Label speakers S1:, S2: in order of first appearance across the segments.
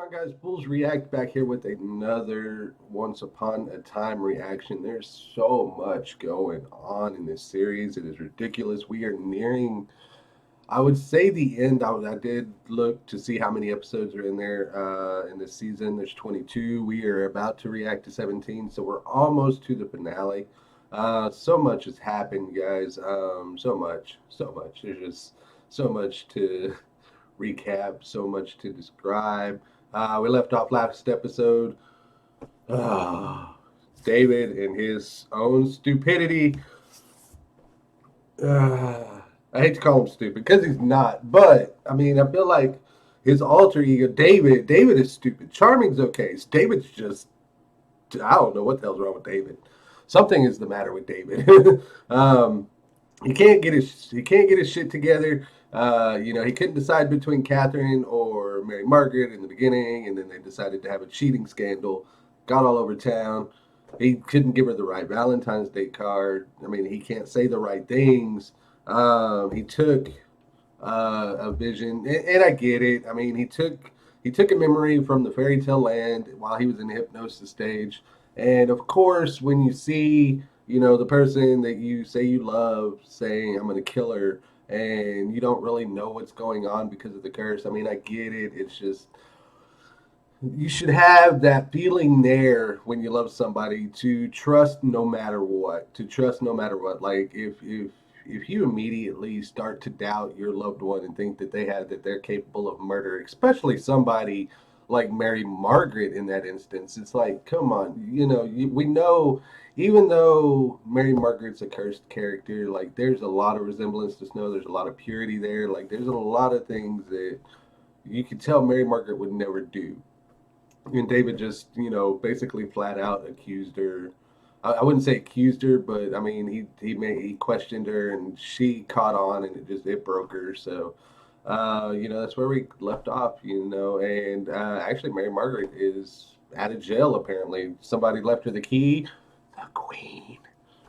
S1: on, guys? Bulls React back here with another Once Upon a Time reaction. There's so much going on in this series. It is ridiculous. We are nearing, I would say, the end. I did look to see how many episodes are in there in this season. There's 22. We are about to react to 17, so we're almost to the finale. So much has happened, guys. So much, so much. There's just so much to recap, so much to describe. We left off last episode. Uh, David and his own stupidity. I hate to call him stupid because he's not, but I mean, I feel like his alter ego, David. David is stupid. Charming's okay. David's just, I don't know what the hell's wrong with David. Something is the matter with David. um, he can't get his shit together. He couldn't decide between Catherine or Mary Margaret in the beginning, and then they decided to have a cheating scandal. Got all over town. He couldn't give her the right Valentine's Day card. I mean, he can't say the right things. He took a vision, and I get it. I mean, he took a memory from the fairy tale land while he was in the hypnosis stage, and of course, when you see the person that you say you love saying, "I'm gonna kill her," and you don't really know what's going on because of the curse. I mean, I get it. It's just you should have that feeling there when you love somebody to trust no matter what. To trust no matter what. Like if you immediately start to doubt your loved one and think that they're capable of murder, especially somebody like Mary Margaret in that instance, it's like, come on, we know. Even though Mary Margaret's a cursed character, like there's a lot of resemblance to Snow. There's a lot of purity there. Like there's a lot of things that you could tell Mary Margaret would never do, and David just, basically flat out accused her. I wouldn't say accused her, but I mean, he questioned her, and she caught on, and it broke her. So, that's where we left off. And actually, Mary Margaret is out of jail. Apparently, somebody left her the key, the Queen,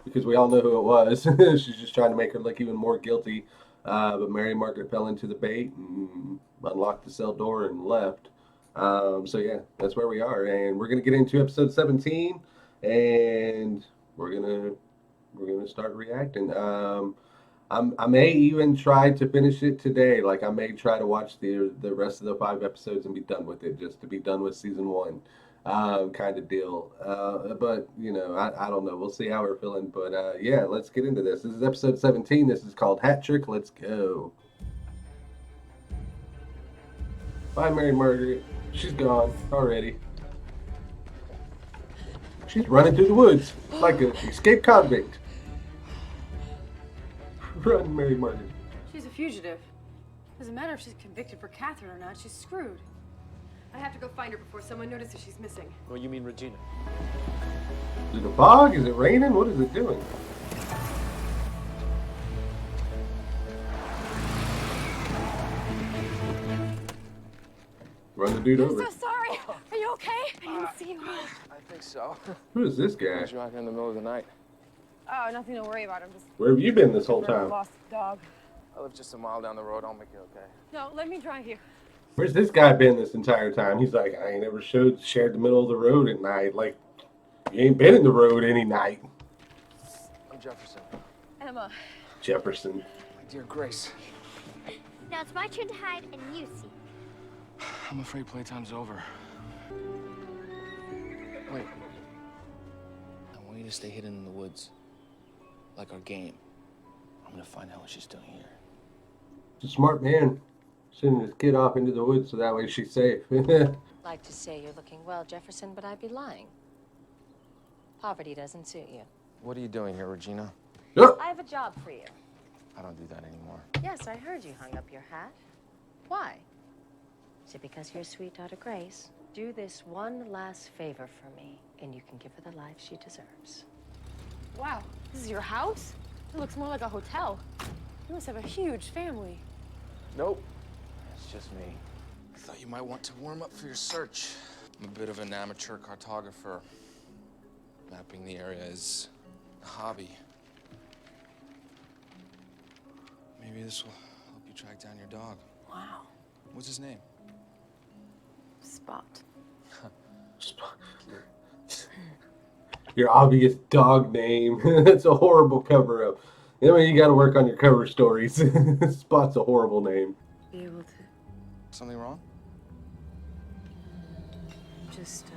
S1: because we all know who it was. She's just trying to make her look even more guilty. But Mary Margaret fell into the bait and unlocked the cell door and left. So yeah, that's where we are, and we're gonna get into episode 17, and we're gonna we're gonna start reacting. I may even try to finish it today. Like I may try to watch the rest of the 5 episodes and be done with it, just to be done with season one, kind of deal. But I don't know. We'll see how we're feeling. But yeah, let's get into this. This is episode 17. This is called Hat Trick. Let's go. Bye, Mary Margaret. She's gone already. She's running through the woods like an escaped convict. Run, Mary Margaret.
S2: She's a fugitive. Doesn't matter if she's convicted for Catherine or not, she's screwed. I have to go find her before someone notices she's missing.
S3: Oh, you mean Regina?
S1: Is it a fog? Is it raining? What is it doing? Run the dude over.
S2: I'm so sorry. Are you okay? I didn't see you.
S3: I think so.
S1: Who is this guy?
S3: He's out here in the middle of the night.
S2: Oh, nothing to worry about. I'm just
S1: Where have you been this whole
S2: a
S1: time?
S2: lost dog.
S3: I live just a mile down the road. I'll make it okay.
S2: No, let me drive you.
S1: Where's this guy been this entire time? He's like, I ain't never shared the middle of the road at night. Like, you ain't been in the road any night.
S3: I'm Jefferson.
S2: Emma.
S1: Jefferson.
S3: My dear Grace.
S4: Now it's my turn to hide, and you see.
S3: I'm afraid playtime's over. Wait. I want you to stay hidden in the woods. Like our game. I'm gonna find out what she's doing here.
S1: He's a smart man. Sending his kid off into the woods so that way she's safe.
S5: Like to say you're looking well, Jefferson, but I'd be lying. Poverty doesn't suit you.
S3: What are you doing here, Regina?
S5: I have a job for you.
S3: I don't do that anymore.
S5: Yes, I heard you hung up your hat. Why? Is it because your sweet daughter Grace? Do this one last favor for me, and you can give her the life she deserves.
S2: Wow, this is your house? It looks more like a hotel. You must have a huge family.
S3: Nope. It's just me. I thought you might want to warm up for your search. I'm a bit of an amateur cartographer. Mapping the area is a hobby. Maybe this will help you track down your dog.
S2: Wow.
S3: What's his name?
S2: Spot.
S1: Your obvious dog name. It's a horrible cover-up. I mean, you got to work on your cover stories. Spot's a horrible name.
S2: Be able to
S3: Something wrong?
S2: just,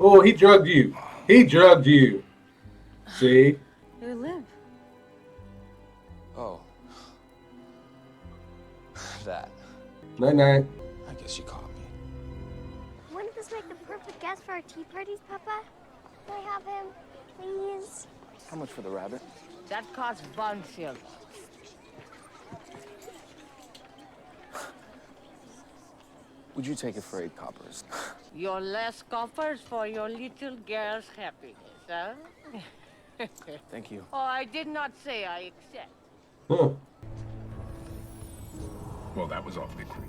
S1: Oh, he drugged you. He drugged you. See?
S2: you live.
S3: Oh. That.
S1: Night-night.
S3: I guess you caught me.
S4: Wouldn't this make the perfect guest for our tea parties, Papa? Can I have him, please?
S3: How much for the rabbit?
S5: That costs $1.
S3: Would you take it for 8 coppers?
S5: Your less coffers for your little girl's happiness, huh?
S3: Thank you.
S5: Oh, I did not say I accept.
S1: Huh.
S6: Well, that was awfully cruel.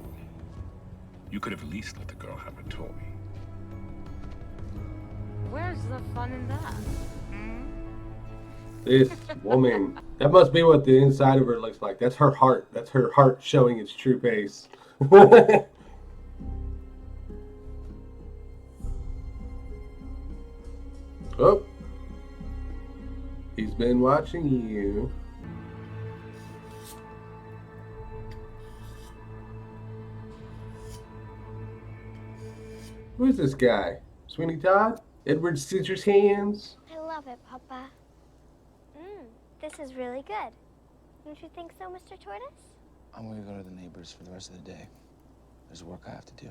S6: You could have at least let the girl have a toy.
S5: Where's the fun in that?
S1: This woman. That must be what the inside of her looks like. That's her heart. That's her heart showing its true face. Oh. He's been watching you. Who is this guy? Sweeney Todd? Edward Scissorhands?
S4: I love it, Papa. This is really good. Don't you think so, Mr. Tortoise?
S3: I'm gonna go to the neighbors for the rest of the day. There's work I have to do.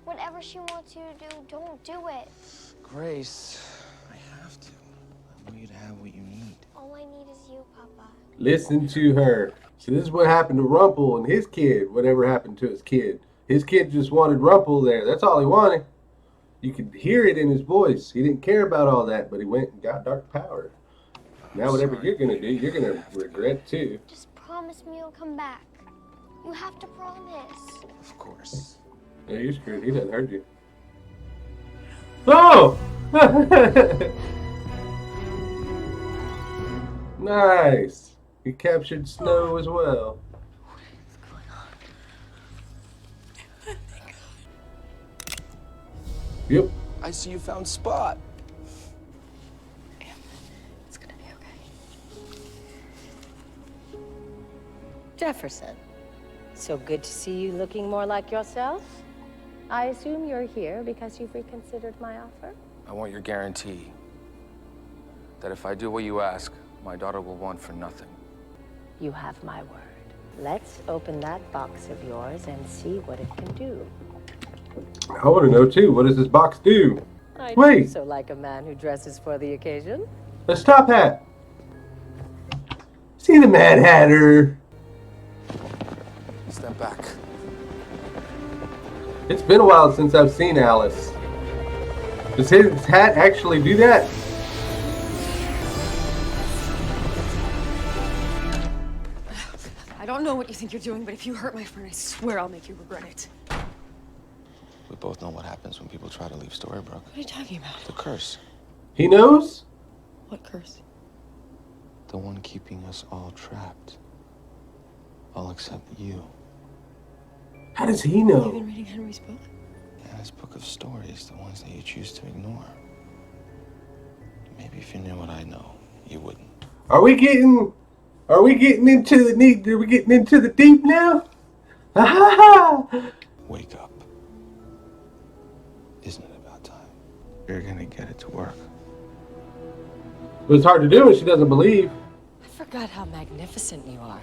S4: Whatever she wants you to do, don't do it.
S3: Grace, I have to. I want you to have what you need.
S4: All I need is you, Papa.
S1: Listen to her. So this is what happened to Rumple and his kid. Whatever happened to his kid. His kid just wanted Rumple there. That's all he wanted. You could hear it in his voice. He didn't care about all that, but he went and got dark power. Now whatever you're going to do, you're going to regret too.
S4: Just promise me you'll come back. You have to promise.
S3: Of course.
S1: Yeah, you're screwed. He doesn't hurt you. Oh! Nice. He captured Snow as well. Yep.
S3: I see you found Spot.
S2: It's gonna be okay.
S5: Jefferson, so good to see you looking more like yourself. I assume you're here because you've reconsidered my offer?
S3: I want your guarantee that if I do what you ask, my daughter will want for nothing.
S5: You have my word. Let's open that box of yours and see what it can do.
S1: I want to know too. What does this box do?
S5: I
S1: Wait.
S5: do so like a man who dresses for the occasion.
S1: A top hat. See the Mad Hatter.
S3: Step back.
S1: It's been a while since I've seen Alice. Does his hat actually do that?
S2: I don't know what you think you're doing, but if you hurt my friend, I swear I'll make you regret it.
S3: We both know what happens when people try to leave Storybrooke.
S2: What are you talking about?
S3: The curse.
S1: He knows?
S2: What curse?
S3: The one keeping us all trapped. All except you.
S1: How does he
S2: You've
S1: know?
S2: been reading Henry's book?
S3: And his book of stories, the ones that you choose to ignore. Maybe if you knew what I know, you wouldn't.
S1: Are we getting into the deep? Are we getting into the deep now?
S3: Wake up. Isn't it about time? You're gonna get it to work.
S1: But it's hard to do when she doesn't believe.
S5: I forgot how magnificent you are.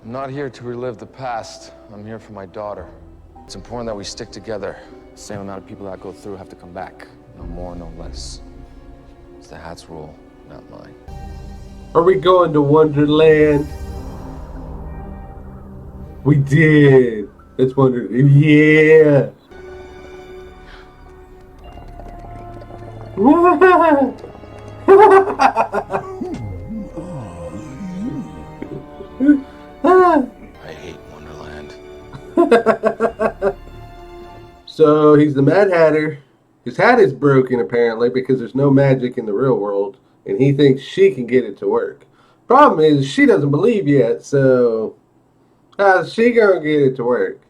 S3: I'm not here to relive the past. I'm here for my daughter. It's important that we stick together. The same amount of people that go through have to come back. No more, no less. It's the Hat's rule, not mine.
S1: Are we going to Wonderland? We did. That's Wonderland. Yeah.
S3: I hate Wonderland.
S1: So he's the Mad Hatter. His hat is broken apparently because there's no magic in the real world, and he thinks she can get it to work. Problem is she doesn't believe yet, so how's she gonna get it to work?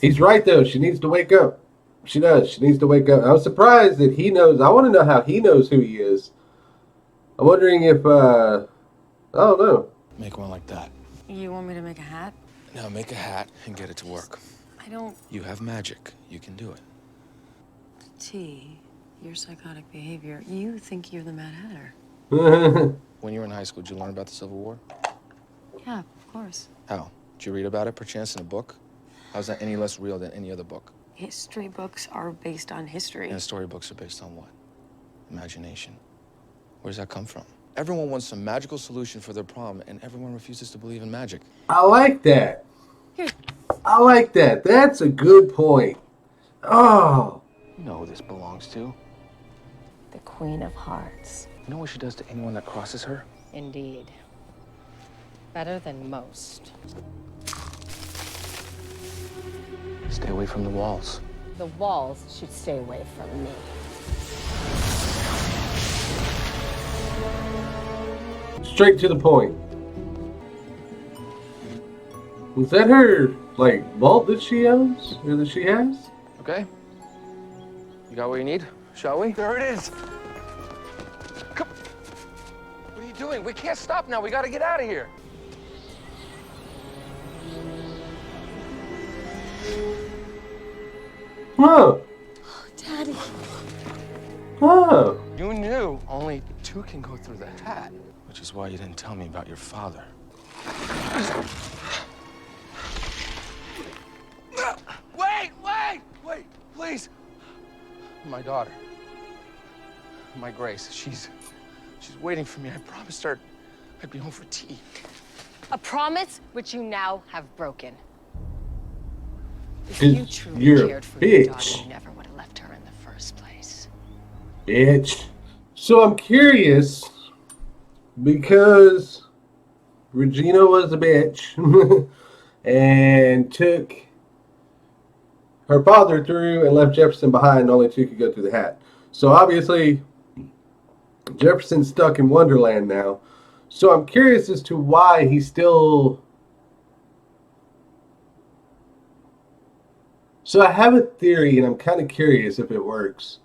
S1: He's right, though. She needs to wake up. She does. She needs to wake up. I was surprised that he knows. I want to know how he knows who he is. I'm wondering if, I don't know.
S3: Make one like that.
S2: You want me to make a hat?
S3: Now make a hat and get it to work.
S2: I don't...
S3: You have magic. You can do it.
S2: T, your psychotic behavior. You think you're the Mad Hatter.
S3: When you were in high school, did you learn about the Civil War?
S2: Yeah, of course.
S3: How? Did you read about it, perchance, in a book? How's that any less real than any other book?
S2: History books are based on history.
S3: And storybooks are based on what? Imagination. Where does that come from? Everyone wants some magical solution for their problem, and everyone refuses to believe in magic.
S1: I like that.
S2: Here.
S1: I like that. That's a good point. Oh.
S3: You know who this belongs to.
S5: The Queen of Hearts.
S3: You know what she does to anyone that crosses her?
S5: Indeed. Better than most.
S3: Stay away from the walls.
S5: The walls should stay away from me.
S1: Straight to the point. Was that her, like, vault that she owns? Or that she has?
S3: Okay? You got what you need? Shall we? There it is! Come. What are you doing? We can't stop now. We gotta get out of here.
S1: Huh.
S2: Daddy.
S1: Huh.
S3: You knew only two can go through the hat, which is why you didn't tell me about your father. Wait, please. My daughter. My Grace, she's waiting for me. I promised her I'd be home for tea.
S5: A promise which you now have broken. If
S1: 'Cause
S5: you truly
S1: you're a
S5: cared for your daughter,
S1: bitch.
S5: you never would have left her in the first place.
S1: Bitch. So I'm curious because Regina was a bitch and took her father through and left Jefferson behind. Only two could go through the hat. So obviously Jefferson's stuck in Wonderland now. So I'm curious as to why he's still... So I have a theory, and I'm kind of curious if it works.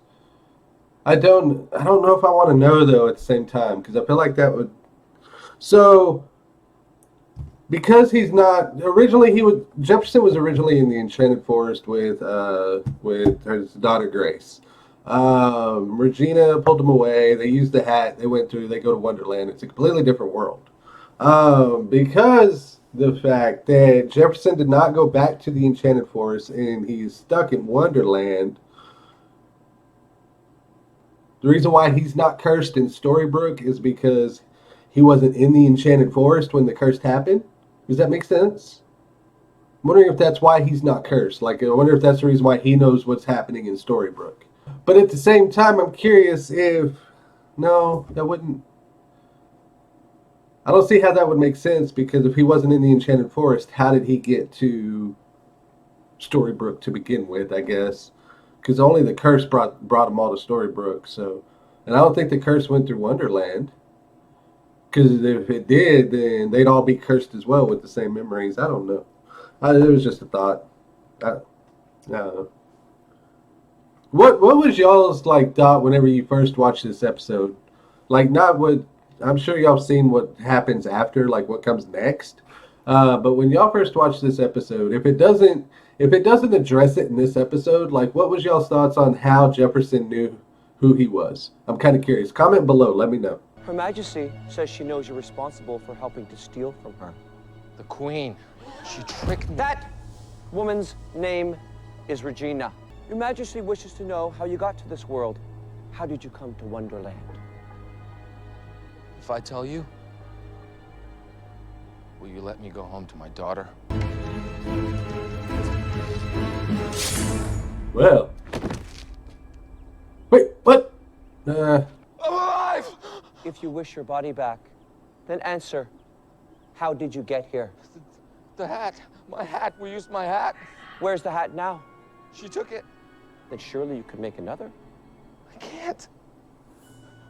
S1: I don't know if I want to know, though, at the same time, because I feel like that would... So, because he's not... Originally, Jefferson was originally in the Enchanted Forest with his daughter, Grace. Regina pulled him away. They used the hat. They went through. They go to Wonderland. It's a completely different world. Because the fact that Jefferson did not go back to the Enchanted Forest and he's stuck in Wonderland. The reason why he's not cursed in Storybrooke is because he wasn't in the Enchanted Forest when the curse happened. Does that make sense? I'm wondering if that's why he's not cursed. Like, I wonder if that's the reason why he knows what's happening in Storybrooke. But at the same time, I'm curious if... No, that wouldn't... I don't see how that would make sense, because if he wasn't in the Enchanted Forest, how did he get to Storybrooke to begin with, I guess? Because only the curse brought them all to Storybrooke, so... And I don't think the curse went through Wonderland. Because if it did, then they'd all be cursed as well with the same memories. I don't know. It was just a thought. I don't know. What was y'all's like thought whenever you first watched this episode? Like, not what... I'm sure y'all seen what happens after, like what comes next. But when y'all first watched this episode, if it doesn't address it in this episode, like what was y'all's thoughts on how Jefferson knew who he was? I'm kind of curious. Comment below. Let me know.
S7: Her Majesty says she knows you're responsible for helping to steal from her.
S3: The Queen. She tricked me.
S7: That woman's name is Regina. Your Majesty wishes to know how you got to this world. How did you come to Wonderland?
S3: If I tell you, will you let me go home to my daughter?
S1: Well. Wait, what?
S3: I'm alive!
S7: If you wish your body back, then answer, how did you get here?
S3: The hat. My hat. We used my hat.
S7: Where's the hat now?
S3: She took it.
S7: Then surely you could make another.
S3: I can't.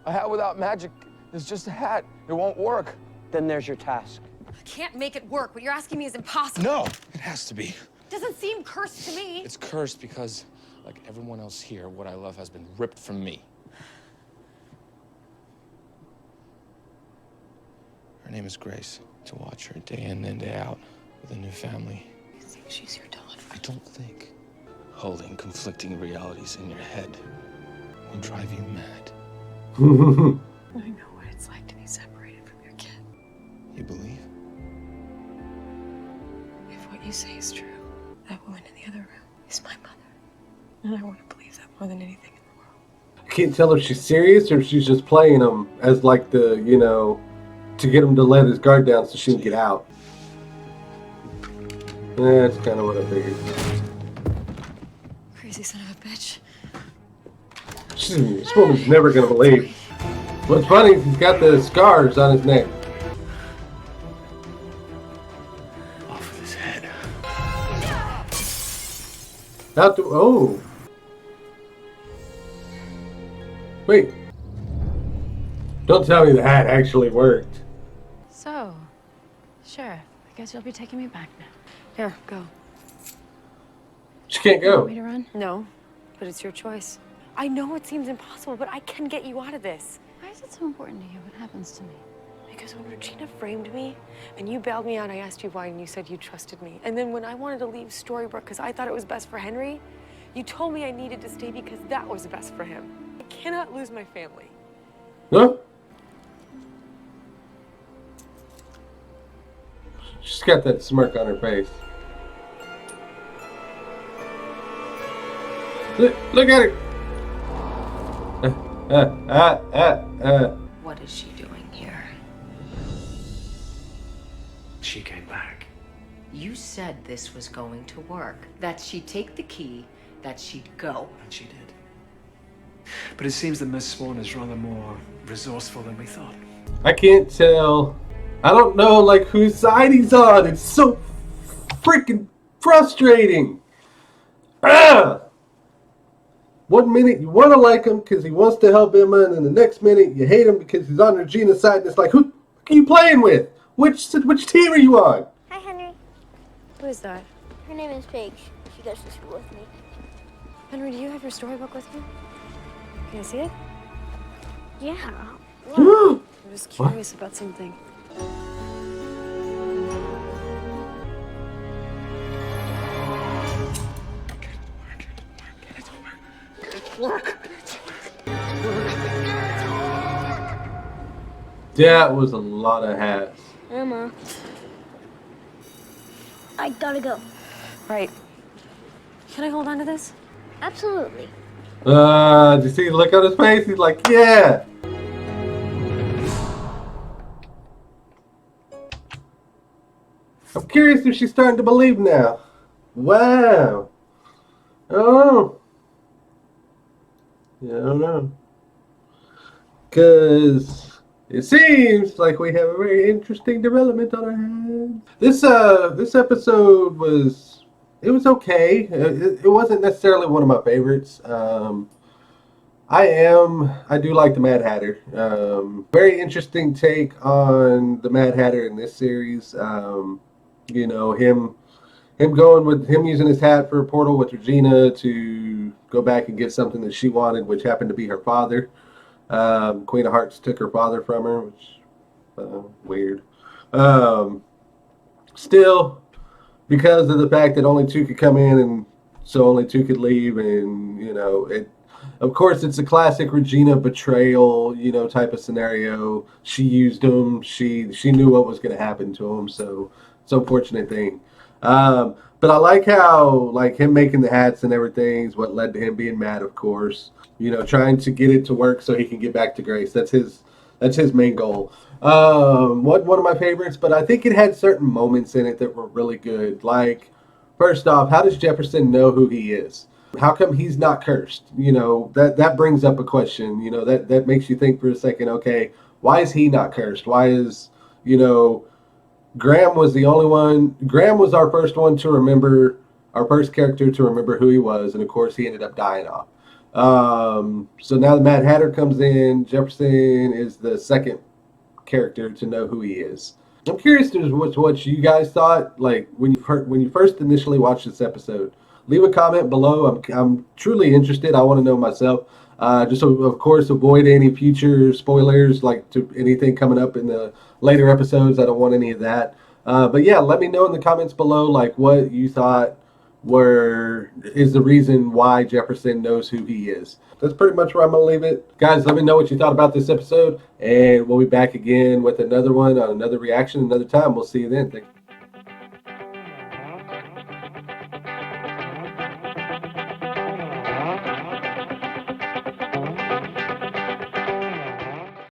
S3: A hat without magic is just a hat. It won't work.
S7: Then there's your task.
S2: I can't make it work. What you're asking me is impossible.
S3: No, it has to be.
S2: Doesn't seem cursed to me.
S3: It's cursed because, like everyone else here, what I love has been ripped from me. Her name is Grace. To watch her day in and day out with a new family.
S2: You think she's your daughter?
S3: I don't think. Holding conflicting realities in your head will drive you mad.
S2: I know what it's like to be separated from your kid.
S3: You believe?
S2: If what you say is true, that woman in the other room is my mother. And I want to believe that more than anything in the world.
S1: I can't tell if she's serious or if she's just playing him as like the, you know, to get him to let his guard down so she can get out. That's kind of what I figured.
S2: Crazy son of a bitch.
S1: This woman's never gonna believe. What's funny is he's got the scars on his neck.
S6: Off with his head.
S1: Out the oh. Wait. Don't tell me the hat actually worked.
S2: So, Sheriff, I guess you'll be taking me back now. Here, go.
S1: She can't
S2: Want me
S1: go.
S2: to run? No, but it's your choice. I know it seems impossible, but I can get you out of this. Why is it so important to you what happens to me? Because when Regina framed me and you bailed me out, I asked you why and you said you trusted me. And then when I wanted to leave Storybrooke because I thought it was best for Henry, you told me I needed to stay because that was best for him. I cannot lose my family.
S1: Huh? She's got that smirk on her face. Look at her.
S5: What is she doing here?
S8: She came back.
S5: You said this was going to work. That she'd take the key, that she'd go.
S8: And she did. But it seems that Miss Swan is rather more resourceful than we thought.
S1: I can't tell. I don't know like whose side he's on. It's so freaking frustrating. Ah! One minute you want to like him because he wants to help Emma, and then the next minute you hate him because he's on Regina's side. And it's like, who are you playing with? Which team are you on?
S4: Hi, Henry.
S2: Who is that?
S4: Her name is Paige. She goes to school with me.
S2: Henry, do you have your storybook with you? Can I see it?
S4: Yeah.
S2: I'm just curious about something.
S1: That was a lot of hats.
S4: Emma. I gotta go.
S2: Right. Can I hold on to this?
S4: Absolutely.
S1: Did you see the look on his face? He's like, yeah. I'm curious if she's starting to believe now. Wow. Oh. Yeah, I don't know. Because it seems like we have a very interesting development on our hands. This episode was okay. It wasn't necessarily one of my favorites. I do like the Mad Hatter. Very interesting take on the Mad Hatter in this series. You know, him going with him using his hat for a portal with Regina to go back and get something that she wanted, which happened to be her father. Queen of Hearts took her father from her, which weird. Still, because of the fact that only two could come in and so only two could leave, and you know, of course it's a classic Regina betrayal, you know, type of scenario. She used him. She knew what was going to happen to him, so it's an unfortunate thing. But I like how, like, him making the hats and everything is what led to him being mad, of course. You know, trying to get it to work so he can get back to Grace. That's his main goal. One of my favorites, but I think it had certain moments in it that were really good. Like, first off, how does Jefferson know who he is? How come he's not cursed? You know, that brings up a question. You know, that makes you think for a second, okay, why is he not cursed? Why is, you know, Graham was the only one. Graham was our first one to remember, our first character to remember who he was, and of course he ended up dying off. So now the Mad Hatter comes in. Jefferson is the second character to know who he is. I'm curious to what you guys thought. Like when you first initially watched this episode, leave a comment below. I'm truly interested. I want to know myself. Just of course avoid any future spoilers like to anything coming up in the later episodes. I don't want any of that. But yeah, let me know in the comments below like what you thought is the reason why Jefferson knows who he is. That's pretty much where I'm going to leave it. Guys, let me know what you thought about this episode, and we'll be back again with another one on another reaction another time. We'll see you then. Thanks.